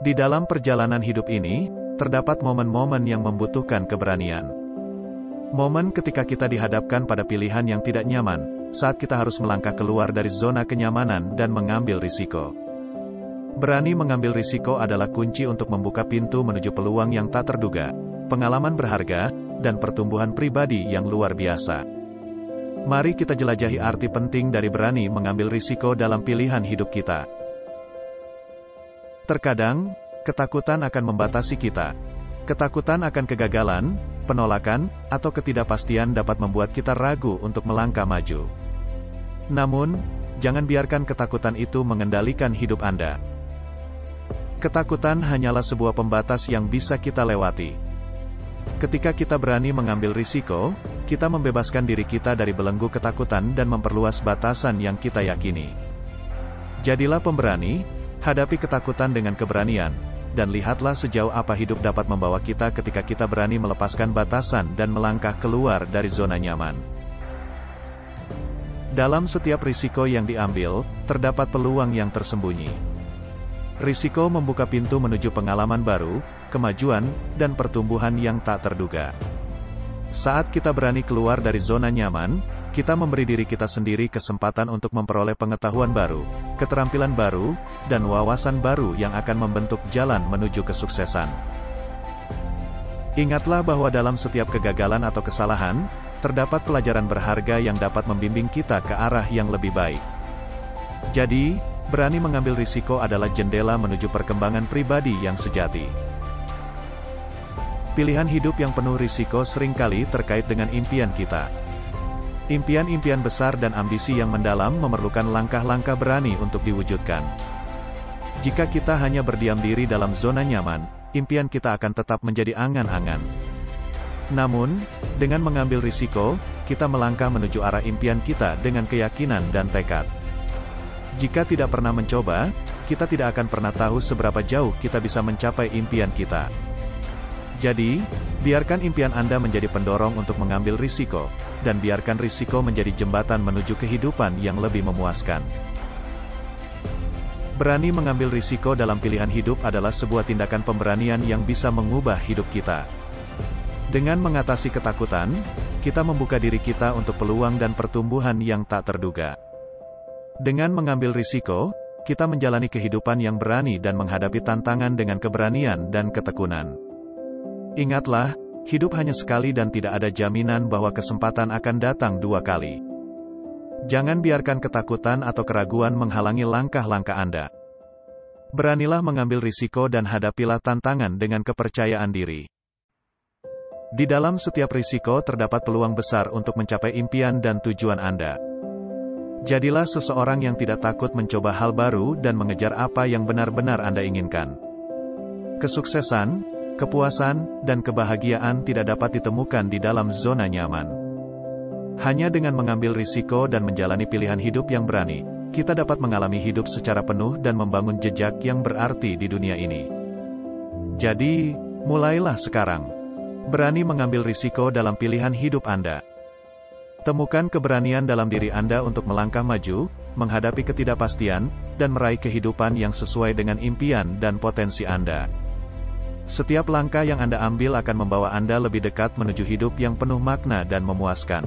Di dalam perjalanan hidup ini, terdapat momen-momen yang membutuhkan keberanian. Momen ketika kita dihadapkan pada pilihan yang tidak nyaman, saat kita harus melangkah keluar dari zona kenyamanan dan mengambil risiko. Berani mengambil risiko adalah kunci untuk membuka pintu menuju peluang yang tak terduga, pengalaman berharga, dan pertumbuhan pribadi yang luar biasa. Mari kita jelajahi arti penting dari berani mengambil risiko dalam pilihan hidup kita. Terkadang, ketakutan akan membatasi kita. Ketakutan akan kegagalan, penolakan, atau ketidakpastian dapat membuat kita ragu untuk melangkah maju. Namun, jangan biarkan ketakutan itu mengendalikan hidup Anda. Ketakutan hanyalah sebuah pembatas yang bisa kita lewati. Ketika kita berani mengambil risiko, kita membebaskan diri kita dari belenggu ketakutan dan memperluas batasan yang kita yakini. Jadilah pemberani. Hadapi ketakutan dengan keberanian, dan lihatlah sejauh apa hidup dapat membawa kita ketika kita berani melepaskan batasan dan melangkah keluar dari zona nyaman. Dalam setiap risiko yang diambil, terdapat peluang yang tersembunyi. Risiko membuka pintu menuju pengalaman baru, kemajuan, dan pertumbuhan yang tak terduga. Saat kita berani keluar dari zona nyaman, kita memberi diri kita sendiri kesempatan untuk memperoleh pengetahuan baru, keterampilan baru, dan wawasan baru yang akan membentuk jalan menuju kesuksesan. Ingatlah bahwa dalam setiap kegagalan atau kesalahan, terdapat pelajaran berharga yang dapat membimbing kita ke arah yang lebih baik. Jadi, berani mengambil risiko adalah jendela menuju perkembangan pribadi yang sejati. Pilihan hidup yang penuh risiko seringkali terkait dengan impian kita. Impian-impian besar dan ambisi yang mendalam memerlukan langkah-langkah berani untuk diwujudkan. Jika kita hanya berdiam diri dalam zona nyaman, impian kita akan tetap menjadi angan-angan. Namun, dengan mengambil risiko, kita melangkah menuju arah impian kita dengan keyakinan dan tekad. Jika tidak pernah mencoba, kita tidak akan pernah tahu seberapa jauh kita bisa mencapai impian kita. Jadi, biarkan impian Anda menjadi pendorong untuk mengambil risiko, dan biarkan risiko menjadi jembatan menuju kehidupan yang lebih memuaskan. Berani mengambil risiko dalam pilihan hidup adalah sebuah tindakan pemberanian yang bisa mengubah hidup kita. Dengan mengatasi ketakutan, kita membuka diri kita untuk peluang dan pertumbuhan yang tak terduga. Dengan mengambil risiko, kita menjalani kehidupan yang berani dan menghadapi tantangan dengan keberanian dan ketekunan. Ingatlah, hidup hanya sekali dan tidak ada jaminan bahwa kesempatan akan datang dua kali. Jangan biarkan ketakutan atau keraguan menghalangi langkah-langkah Anda. Beranilah mengambil risiko dan hadapilah tantangan dengan kepercayaan diri. Di dalam setiap risiko terdapat peluang besar untuk mencapai impian dan tujuan Anda. Jadilah seseorang yang tidak takut mencoba hal baru dan mengejar apa yang benar-benar Anda inginkan. Kesuksesan, kepuasan, dan kebahagiaan tidak dapat ditemukan di dalam zona nyaman. Hanya dengan mengambil risiko dan menjalani pilihan hidup yang berani, kita dapat mengalami hidup secara penuh dan membangun jejak yang berarti di dunia ini. Jadi, mulailah sekarang. Berani mengambil risiko dalam pilihan hidup Anda. Temukan keberanian dalam diri Anda untuk melangkah maju, menghadapi ketidakpastian, dan meraih kehidupan yang sesuai dengan impian dan potensi Anda. Setiap langkah yang Anda ambil akan membawa Anda lebih dekat menuju hidup yang penuh makna dan memuaskan.